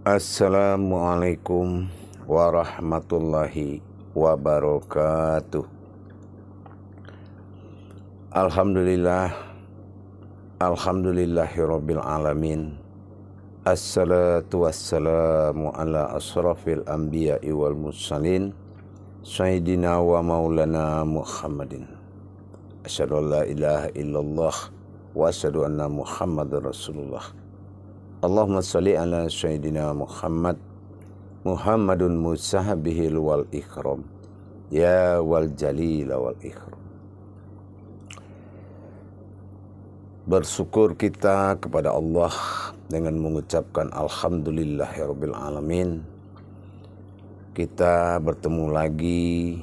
Assalamualaikum warahmatullahi wabarakatuh. Alhamdulillahirabbil alamin. Assalatu wassalamu ala asrafil anbiya'i wal mursalin sayyidina wa maulana Muhammadin. Asyhadu an la ilaha illallah wa asyhadu anna Muhammadar Rasulullah. Allahumma sholli ala sayyidina Muhammadun musahabihil wal ikram ya wal jalila wal ikram. Bersyukur kita kepada Allah dengan mengucapkan alhamdulillahirabbil alamin. Kita bertemu lagi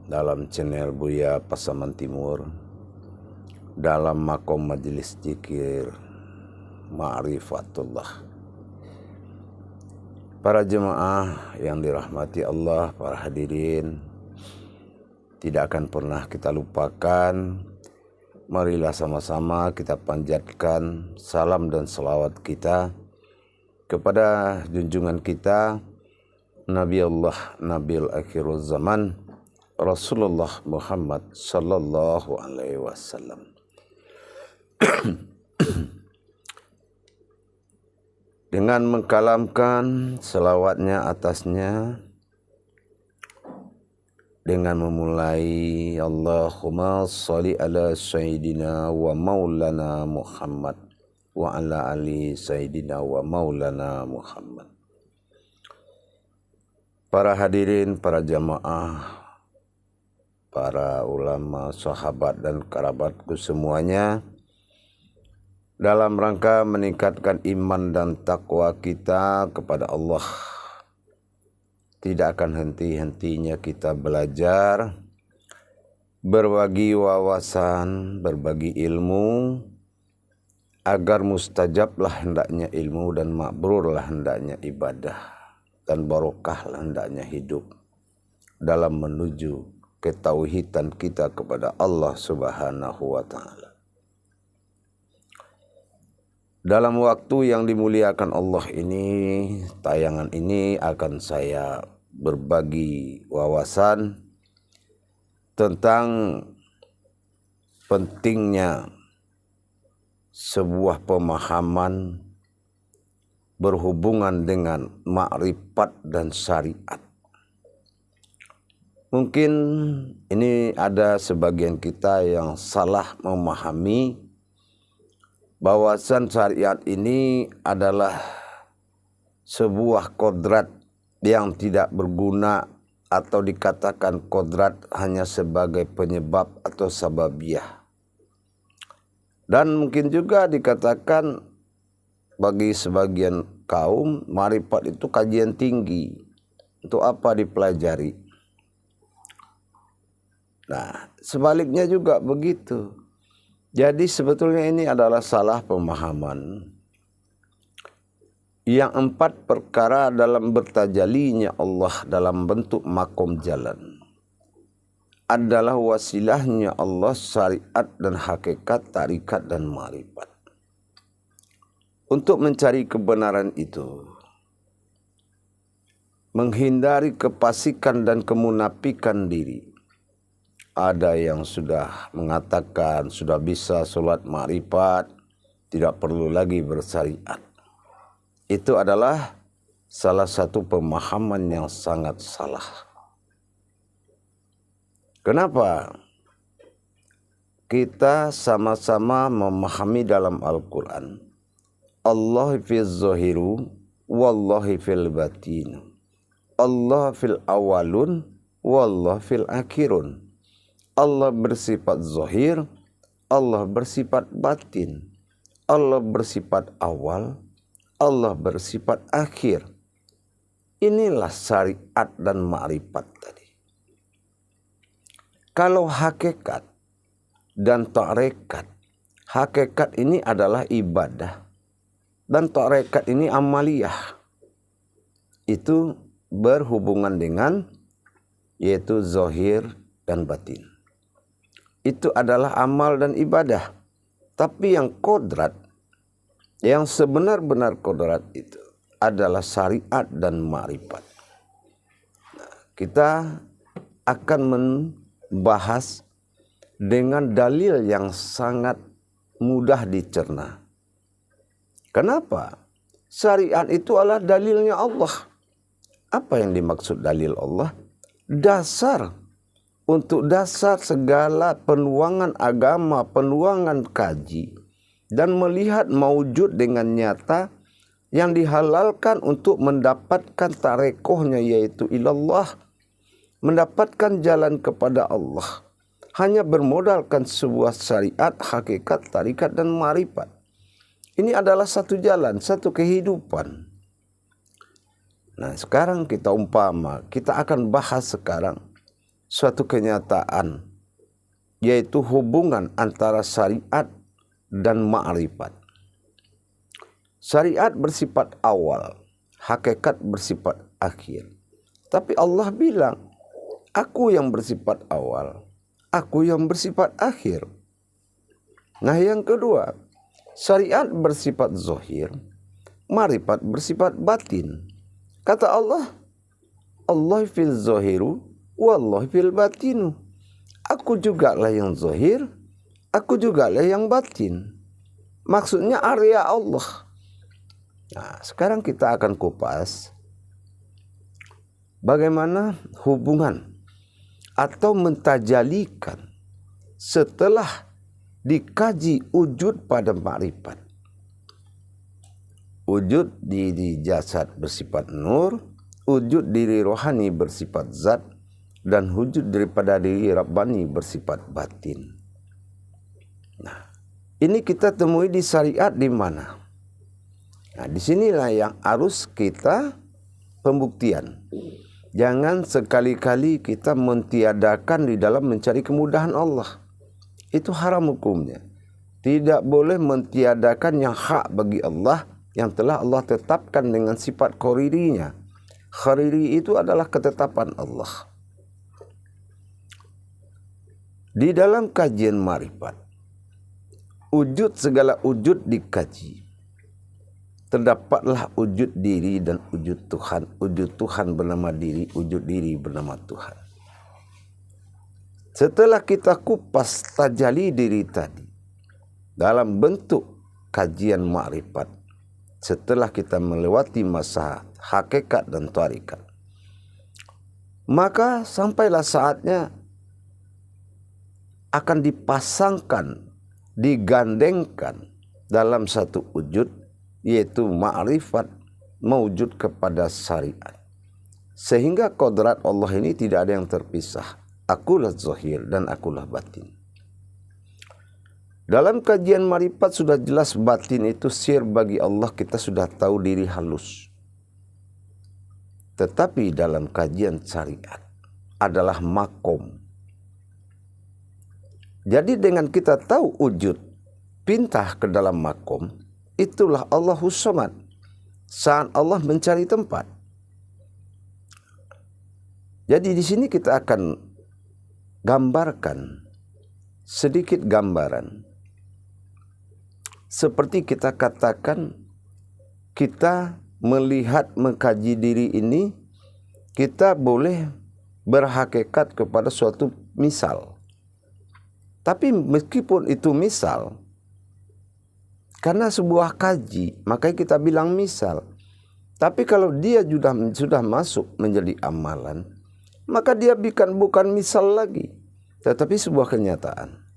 dalam channel Buya Pasaman Timur dalam makom majelis zikir Ma'rifatullah. Para jemaah yang dirahmati Allah, para hadirin, tidak akan pernah kita lupakan. Marilah sama-sama kita panjatkan salam dan selawat kita kepada junjungan kita Nabi Allah Nabil Akhirul Zaman Rasulullah Muhammad sallallahu alaihi wasallam. Dengan mengkalamkan selawatnya atasnya dengan memulai Allahumma sholli ala sayyidina wa maulana Muhammad wa ala ali sayyidina wa maulana Muhammad. Para hadirin, para jamaah, para ulama, sahabat dan kerabatku semuanya, dalam rangka meningkatkan iman dan takwa kita kepada Allah, tidak akan henti-hentinya kita belajar, berbagi wawasan, berbagi ilmu, agar mustajablah hendaknya ilmu dan makbrurlah hendaknya ibadah dan barokahlah hendaknya hidup dalam menuju ketauhidan kita kepada Allah Subhanahu wa Ta'ala. Dalam waktu yang dimuliakan Allah ini, tayangan ini akan saya berbagi wawasan tentang pentingnya sebuah pemahaman berhubungan dengan makrifat dan syariat. Mungkin ini ada sebagian kita yang salah memahami bahwasan syariat ini adalah sebuah kodrat yang tidak berguna atau dikatakan kodrat hanya sebagai penyebab atau sababiyah. Dan mungkin juga dikatakan bagi sebagian kaum marifat itu kajian tinggi. Untuk apa dipelajari? Nah, sebaliknya juga begitu. Jadi sebetulnya ini adalah salah pemahaman. Yang 4 perkara dalam bertajalinya Allah dalam bentuk makom jalan adalah wasilahnya Allah, syariat dan hakikat, tarikat dan ma'rifat. Untuk mencari kebenaran itu, menghindari kefasikan dan kemunafikan diri. Ada yang sudah mengatakan sudah bisa sholat ma'rifat, tidak perlu lagi bersyariat. Itu adalah salah satu pemahaman yang sangat salah. Kenapa? Kita sama-sama memahami dalam Al-Quran, Allah fil zahiru, wallahi fil batin. Allah fil awalun, wallah fil akhirun. Allah bersifat zahir, Allah bersifat batin, Allah bersifat awal, Allah bersifat akhir. Inilah syariat dan ma'rifat tadi. Kalau hakikat dan tarekat, hakikat ini adalah ibadah dan tarekat ini amaliyah. Itu berhubungan dengan yaitu zahir dan batin. Itu adalah amal dan ibadah. Tapi yang kodrat, yang sebenar-benar kodrat itu adalah syariat dan ma'rifat. Kita akan membahas dengan dalil yang sangat mudah dicerna. Kenapa? Syariat itu adalah dalilnya Allah. Apa yang dimaksud dalil Allah? Dasar. Untuk dasar segala penuangan agama, penuangan kaji, dan melihat maujud dengan nyata yang dihalalkan untuk mendapatkan tarekohnya, yaitu ilallah, mendapatkan jalan kepada Allah, hanya bermodalkan sebuah syariat, hakikat, tarikat, dan ma'rifat. Ini adalah satu jalan, satu kehidupan. Nah, sekarang kita akan bahas sekarang suatu kenyataan, yaitu hubungan antara syariat dan ma'rifat. Syariat bersifat awal, hakikat bersifat akhir. Tapi Allah bilang, aku yang bersifat awal, aku yang bersifat akhir. Nah, yang kedua, syariat bersifat zahir, ma'rifat bersifat batin. Kata Allah, Allah fil zahiru, wallahi fil batinu. Aku jugalah yang zahir, aku jugalah yang batin. Maksudnya area Allah. Nah, sekarang kita akan kupas bagaimana hubungan atau mentajalikan setelah dikaji wujud pada ma'rifat. Wujud diri jasad bersifat nur, wujud diri rohani bersifat zat, dan wujud daripada diri Rabbani bersifat batin. Nah, ini kita temui di syariat di mana? Nah, disinilah yang harus kita pembuktian. Jangan sekali-kali kita mentiadakan di dalam mencari kemudahan Allah. Itu haram hukumnya. Tidak boleh mentiadakan yang hak bagi Allah, yang telah Allah tetapkan dengan sifat kharirinya. Khariri itu adalah ketetapan Allah. Di dalam kajian ma'rifat, wujud segala wujud dikaji. Terdapatlah wujud diri dan wujud Tuhan. Wujud Tuhan bernama diri, wujud diri bernama Tuhan. Setelah kita kupas tajali diri tadi dalam bentuk kajian ma'rifat, setelah kita melewati masa hakikat dan tarikat, maka sampailah saatnya akan dipasangkan, digandengkan dalam satu wujud, yaitu ma'rifat mewujud kepada syariat. Sehingga kodrat Allah ini tidak ada yang terpisah. Akulah zahir dan akulah batin. Dalam kajian ma'rifat sudah jelas batin itu sir bagi Allah, kita sudah tahu diri halus. Tetapi dalam kajian syariat adalah makom. Jadi dengan kita tahu wujud, pindah ke dalam makom, itulah Allahus Samad. Saat Allah mencari tempat. Jadi di sini kita akan gambarkan sedikit gambaran. Seperti kita katakan, kita melihat, mengkaji diri ini, kita boleh berhakikat kepada suatu misal. Tapi meskipun itu misal, karena sebuah kaji, makanya kita bilang misal. Tapi kalau dia sudah masuk menjadi amalan, maka dia bukan misal lagi, tetapi sebuah kenyataan.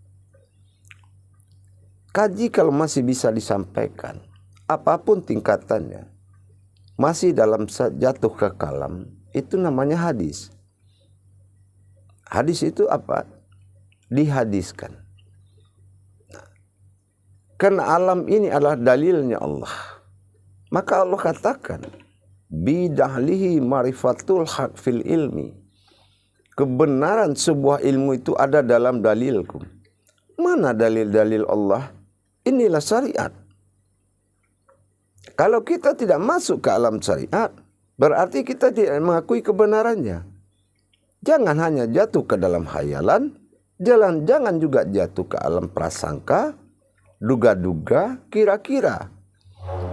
Kaji kalau masih bisa disampaikan, apapun tingkatannya, masih dalam jatuh ke kalam, itu namanya hadis. Hadis itu apa? Dihadiskan. Karena alam ini adalah dalilnya Allah. Maka Allah katakan, bidahlihi marifatul haq fil ilmi. Kebenaran sebuah ilmu itu ada dalam dalilku. Mana dalil-dalil Allah? Inilah syariat. Kalau kita tidak masuk ke alam syariat, berarti kita tidak mengakui kebenarannya. Jangan hanya jatuh ke dalam hayalan, jangan juga jatuh ke alam prasangka, duga-duga, kira-kira.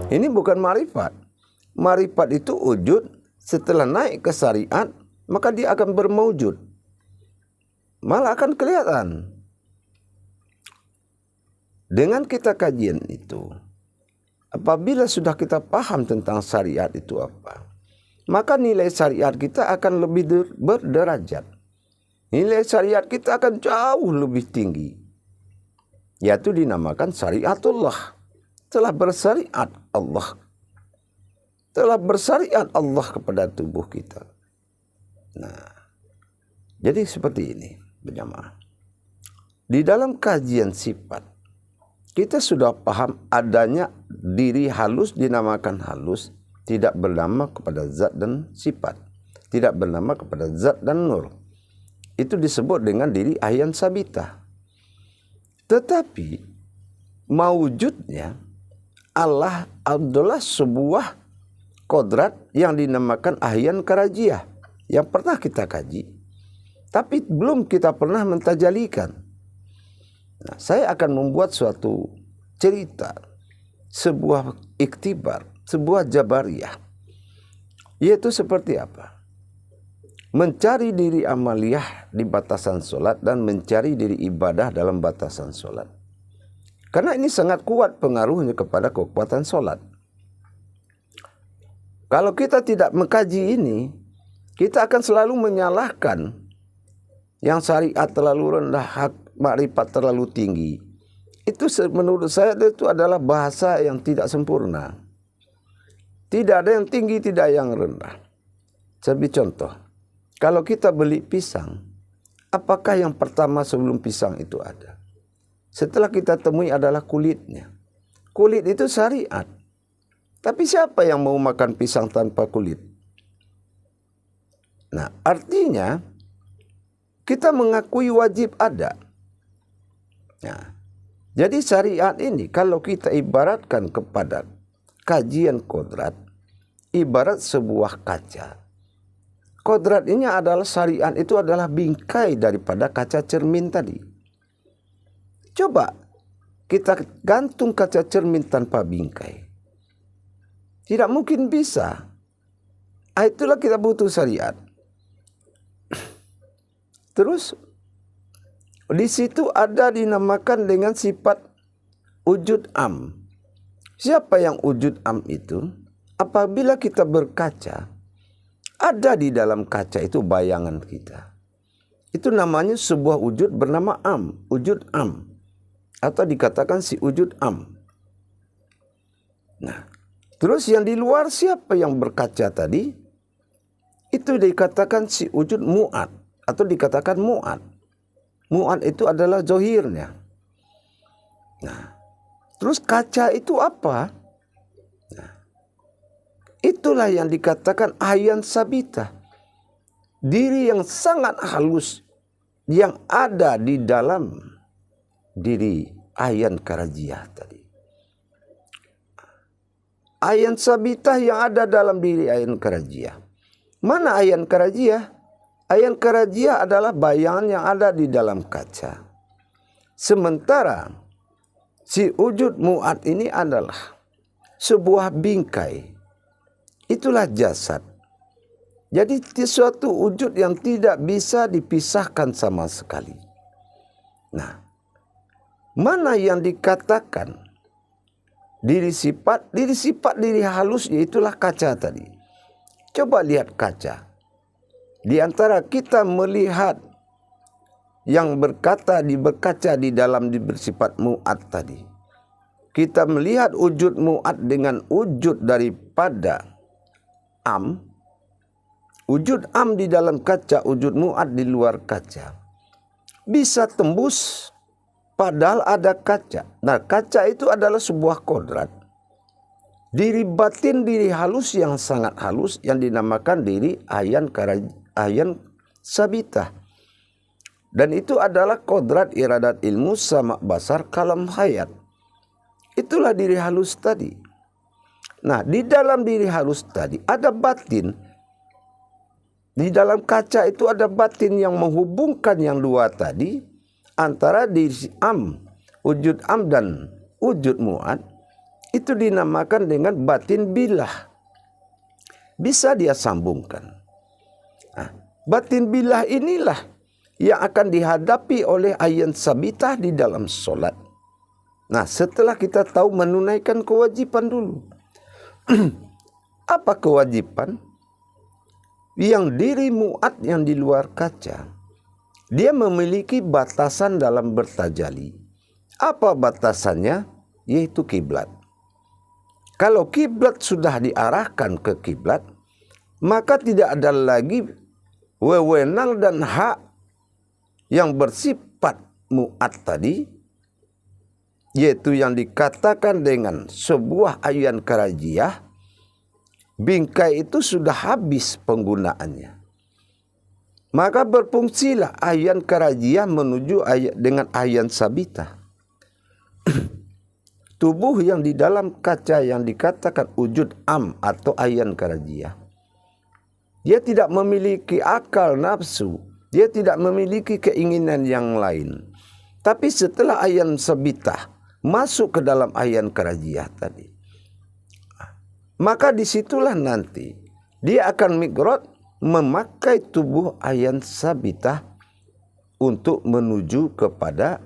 Ini bukan ma'rifat. Marifat itu wujud, setelah naik ke syariat, maka dia akan bermewujud. Malah akan kelihatan. Dengan kita kajian itu, apabila sudah kita paham tentang syariat itu apa, maka nilai syariat kita akan lebih berderajat. Nilai syariat kita akan jauh lebih tinggi. Yaitu dinamakan syariatullah. Telah bersyariat Allah. Telah bersyariat Allah kepada tubuh kita. Nah, jadi seperti ini, berjamaah. Di dalam kajian sifat, kita sudah paham adanya diri halus dinamakan halus, tidak bernama kepada zat dan sifat, tidak bernama kepada zat dan nur. Itu disebut dengan diri ahyan sabitah. Tetapi mawujudnya Allah adalah sebuah kodrat yang dinamakan ahyan karajiyah yang pernah kita kaji, tapi belum kita pernah mentajalikan. Nah, saya akan membuat suatu cerita, sebuah iktibar, sebuah jabariyah, yaitu seperti apa? Mencari diri amaliyah di batasan solat dan mencari diri ibadah dalam batasan solat. Karena ini sangat kuat pengaruhnya kepada kekuatan solat. Kalau kita tidak mengkaji ini, kita akan selalu menyalahkan yang syariat terlalu rendah, hak makrifat terlalu tinggi. Itu menurut saya itu adalah bahasa yang tidak sempurna. Tidak ada yang tinggi, tidak yang rendah. Saya beri contoh. Kalau kita beli pisang, apakah yang pertama sebelum pisang itu ada? Setelah kita temui adalah kulitnya. Kulit itu syariat. Tapi siapa yang mau makan pisang tanpa kulit? Nah, artinya kita mengakui wajib ada. Nah, jadi syariat ini kalau kita ibaratkan kepada kajian kodrat, ibarat sebuah kaca. Kodrat ini adalah syariat itu adalah bingkai daripada kaca cermin tadi. Coba kita gantung kaca cermin tanpa bingkai. Tidak mungkin bisa. Itulah kita butuh syariat. Terus di situ ada dinamakan dengan sifat wujud am. Siapa yang wujud am itu? Apabila kita berkaca, ada di dalam kaca itu bayangan kita. Itu namanya sebuah wujud bernama am, wujud am. Atau dikatakan si wujud am. Nah, terus yang di luar siapa yang berkaca tadi? Itu dikatakan si wujud mu'ad. Atau dikatakan mu'ad. Mu'ad itu adalah zohirnya. Nah, terus kaca itu apa? Nah, itulah yang dikatakan ahyan sabitah. Diri yang sangat halus yang ada di dalam diri ahyan karajiyah tadi. Ahyan sabitah yang ada dalam diri ahyan karajiyah. Mana ahyan karajiyah? Ahyan karajiyah adalah bayangan yang ada di dalam kaca. Sementara si wujud mu'ad ini adalah sebuah bingkai. Itulah jasad. Jadi suatu wujud yang tidak bisa dipisahkan sama sekali. Nah, mana yang dikatakan diri sifat diri halus, yaitulah kaca tadi. Coba lihat kaca. Di antara kita melihat yang berkaca di dalam bersifat mu'ad tadi. Kita melihat wujud mu'ad dengan wujud daripada am. Wujud am di dalam kaca, wujud mu'ad di luar kaca. Bisa tembus padahal ada kaca. Nah, kaca itu adalah sebuah kodrat. Diri batin, diri halus yang sangat halus yang dinamakan diri ahyan sabitah. Dan itu adalah kodrat iradat ilmu sama basar kalam hayat. Itulah diri halus tadi. Nah, di dalam diri halus tadi ada batin. Di dalam kaca itu ada batin yang menghubungkan yang dua tadi. Antara diri am, wujud am dan wujud mu'ad. Itu dinamakan dengan batin bilah. bisa dia sambungkan. Nah, batin billah inilah yang akan dihadapi oleh ayan sabitah di dalam solat. Nah, setelah kita tahu menunaikan kewajiban dulu. Apa kewajiban? Yang diri mu'ad yang di luar kaca, dia memiliki batasan dalam bertajali. Apa batasannya? Yaitu kiblat. Kalau kiblat sudah diarahkan ke kiblat, maka tidak ada lagi wewenang dan hak yang bersifat mu'ad tadi, yaitu yang dikatakan dengan sebuah ayan karajiah. Bingkai itu sudah habis penggunaannya. Maka berfungsilah ayan karajiah menuju dengan ayan sabitah. Tubuh yang di dalam kaca yang dikatakan wujud am atau ayan karajiah, dia tidak memiliki akal nafsu, dia tidak memiliki keinginan yang lain. Tapi setelah ayan sabitah masuk ke dalam ayan karajiah tadi, maka disitulah nanti dia akan migrot memakai tubuh ayan sabitah untuk menuju kepada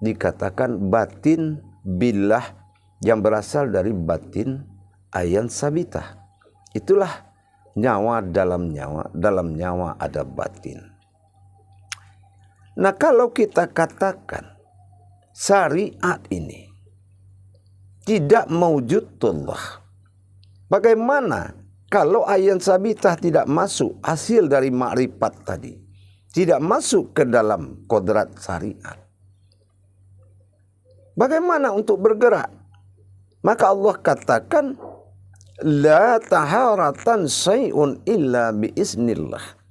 dikatakan batin billah yang berasal dari batin ayan sabitah. Itulah nyawa dalam nyawa ada batin. Nah, kalau kita katakan syariat ini tidak mawjudullah, bagaimana kalau ayan sabitah tidak masuk hasil dari makrifat tadi, tidak masuk ke dalam kodrat syariat? Bagaimana untuk bergerak? Maka Allah katakan, la taharatan syai'un illa biiznillah.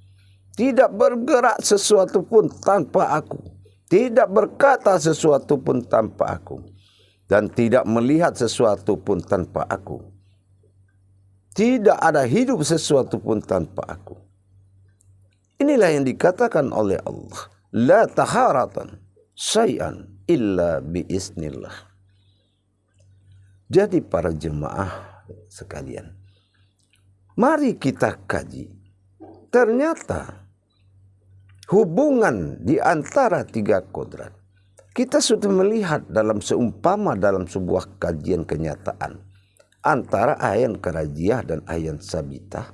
Tidak bergerak sesuatu pun tanpa aku, tidak berkata sesuatu pun tanpa aku, dan tidak melihat sesuatu pun tanpa aku. Tidak ada hidup sesuatu pun tanpa aku. Inilah yang dikatakan oleh Allah, la taharatan syai'an illa biiznillah. Jadi para jemaah sekalian, mari kita kaji. Ternyata hubungan di antara tiga kodrat kita sudah melihat dalam seumpama dalam sebuah kajian kenyataan antara ayan karajiah dan ayan sabitah.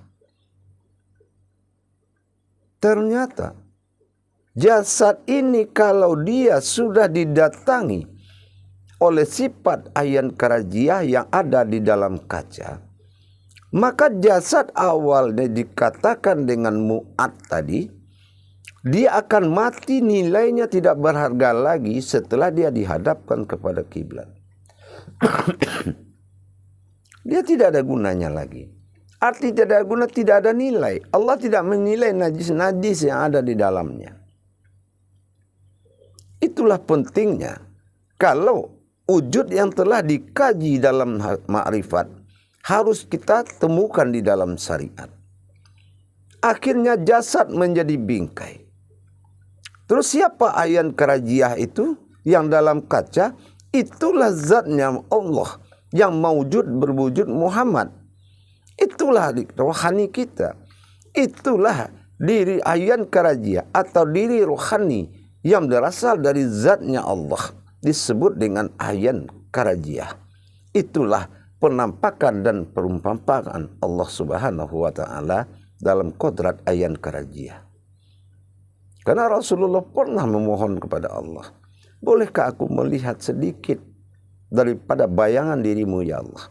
Ternyata jasad ini kalau dia sudah didatangi oleh sifat ayan karajiah yang ada di dalam kaca, maka jasad awalnya dikatakan dengan mu'ad tadi, dia akan mati, nilainya tidak berharga lagi setelah dia dihadapkan kepada kiblat. Dia tidak ada gunanya lagi. Arti tidak ada guna, tidak ada nilai. Allah tidak menilai najis-najis yang ada di dalamnya. Itulah pentingnya kalau wujud yang telah dikaji dalam makrifat harus kita temukan di dalam syariat. Akhirnya jasad menjadi bingkai. Terus siapa ayan karajiah itu yang dalam kaca? Itulah zatnya Allah yang mawjud berwujud Muhammad. Itulah rohani kita. Itulah diri ayan karajiah atau diri rohani yang berasal dari zatnya Allah, disebut dengan ayan karajiah. Itulah penampakan dan perumpamaan Allah Subhanahu wa taala dalam kodrat ayan karajiah. Karena Rasulullah pernah memohon kepada Allah, bolehkah aku melihat sedikit daripada bayangan dirimu ya Allah?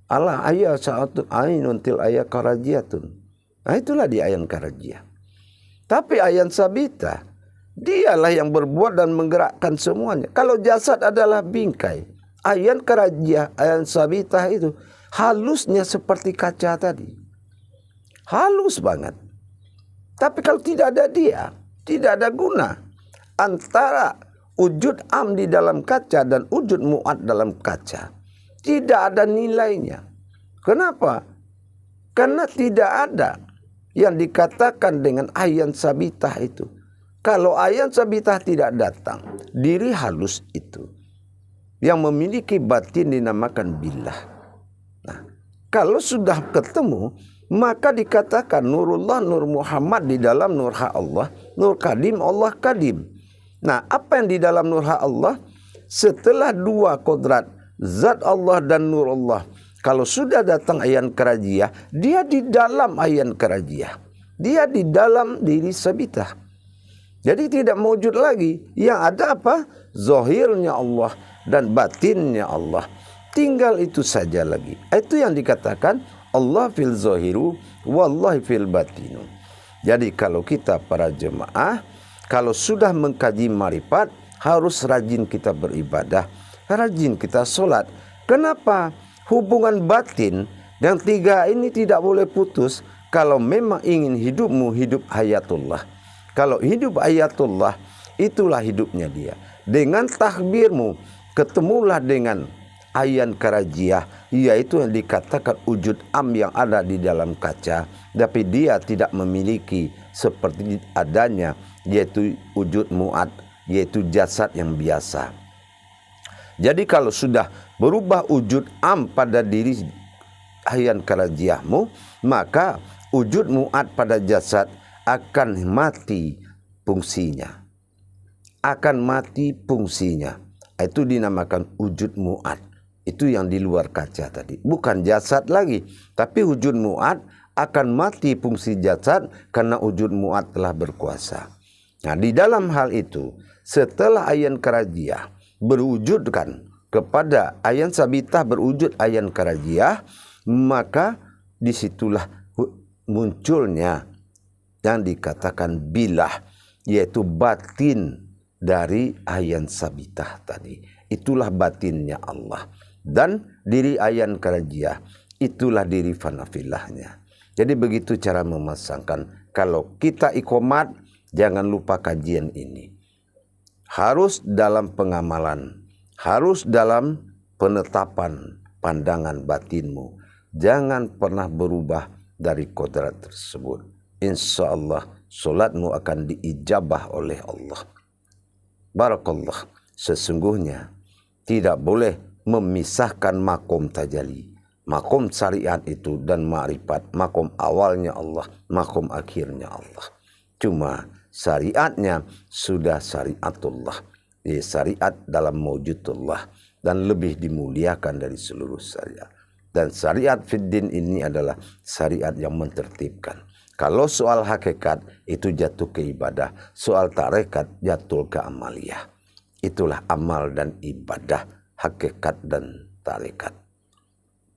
Allah ayat sa'atu ainun til ayat karajiyatun. Nah, itulah di ayan karajiah. Tapi ayan sabitah, dialah yang berbuat dan menggerakkan semuanya. Kalau jasad adalah bingkai, ayan karajiah, ayan sabitah itu halusnya seperti kaca tadi. Halus banget. Tapi kalau tidak ada dia, tidak ada guna. Antara wujud am di dalam kaca dan wujud mu'ad dalam kaca, tidak ada nilainya. Kenapa? Karena tidak ada yang dikatakan dengan ayan sabitah itu. Kalau ayan sabitah tidak datang, diri halus itu yang memiliki batin dinamakan billah. Nah, Kalau sudah ketemu, maka dikatakan nurullah, nur Muhammad di dalam nur hak Allah, nur kadim, Allah kadim. Nah, apa yang di dalam nur hak Allah? Setelah dua kodrat, zat Allah dan nur Allah, kalau sudah datang ayan karajiah, dia di dalam ayan karajiah. Dia di dalam diri sabitah. Jadi tidak mewujud lagi. Yang ada apa? Zahirnya Allah dan batinnya Allah. Tinggal itu saja lagi. Itu yang dikatakan Allah fil zahiru, wallahi fil batinu. Jadi kalau kita para jemaah, kalau sudah mengkaji marifat, harus rajin kita beribadah, rajin kita sholat. Kenapa? Hubungan batin yang tiga ini tidak boleh putus kalau memang ingin hidupmu hidup hayatullah. Kalau hidup hayatullah, itulah hidupnya dia. Dengan takbirmu, ketemulah dengan ayan karajiah, yaitu yang dikatakan wujud am yang ada di dalam kaca, tapi dia tidak memiliki seperti adanya, yaitu wujud mu'ad, yaitu jasad yang biasa. Jadi kalau sudah berubah wujud am pada diri ayan karajiahmu, maka wujud mu'ad pada jasad akan mati fungsinya. Akan mati fungsinya. Itu dinamakan wujud mu'ad. Itu yang di luar kaca tadi. Bukan jasad lagi. Tapi wujud mu'ad akan mati fungsi jasad karena wujud mu'ad telah berkuasa. Nah, di dalam hal itu, setelah ayan karajiah berwujudkan kepada ayan sabitah berwujud ayan karajiah, maka disitulah munculnya yang dikatakan bilah, yaitu batin dari ayan sabitah tadi. Itulah batinnya Allah. Dan diri ayan karajiah, itulah diri fanafilahnya. Jadi begitu cara memasangkan. Kalau kita ikomat, jangan lupa kajian ini. Harus dalam pengamalan, harus dalam penetapan pandangan batinmu. Jangan pernah berubah dari kodrat tersebut. Insya Allah solatmu akan diijabah oleh Allah. Barakallah. Sesungguhnya tidak boleh memisahkan makom tajali, makom syariat itu dan ma'rifat. Makom awalnya Allah, makom akhirnya Allah. Cuma syariatnya sudah syariatullah, syariat dalam mewujudullah, dan lebih dimuliakan dari seluruh syariat. Dan syariat fiddin ini adalah syariat yang mentertibkan. Kalau soal hakikat itu jatuh ke ibadah, soal tarekat jatuh ke amaliyah. Itulah amal dan ibadah, hakikat dan tarekat.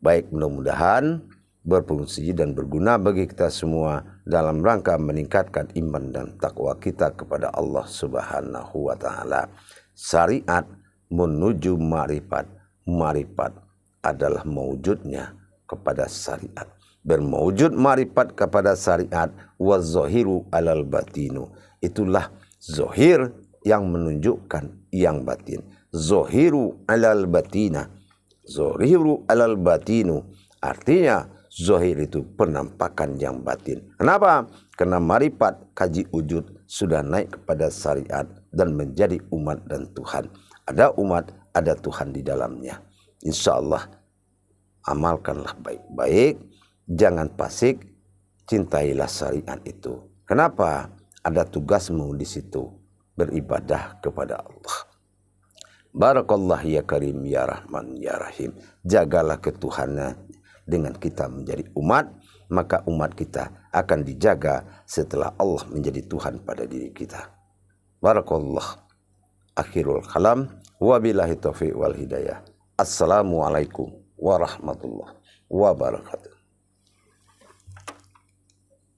Baik, mudah-mudahan berfungsi dan berguna bagi kita semua dalam rangka meningkatkan iman dan takwa kita kepada Allah Subhanahu wa taala. Syariat menuju ma'rifat. Ma'rifat adalah mewujudnya kepada syariat. Bermewujud ma'rifat kepada syariat, wa zahiru alal batinu. Itulah zahir yang menunjukkan yang batin. Zahiru alal batina. Zahiru alal batinu. Artinya zahir itu penampakan yang batin. Kenapa? Karena ma'rifat kaji wujud sudah naik kepada syariat dan menjadi umat dan Tuhan. Ada umat, ada Tuhan di dalamnya. Insya Allah amalkanlah baik-baik. Jangan fasik, cintailah syariat itu. Kenapa? Ada tugasmu di situ, beribadah kepada Allah. Barakallah ya Karim ya Rahman ya Rahim. Jagalah ketuhanan dengan kita menjadi umat, maka umat kita akan dijaga setelah Allah menjadi Tuhan pada diri kita. Barakallah. Akhirul kalam. Wabillahi taufiq wal hidayah. Assalamualaikum warahmatullahi wabarakatuh.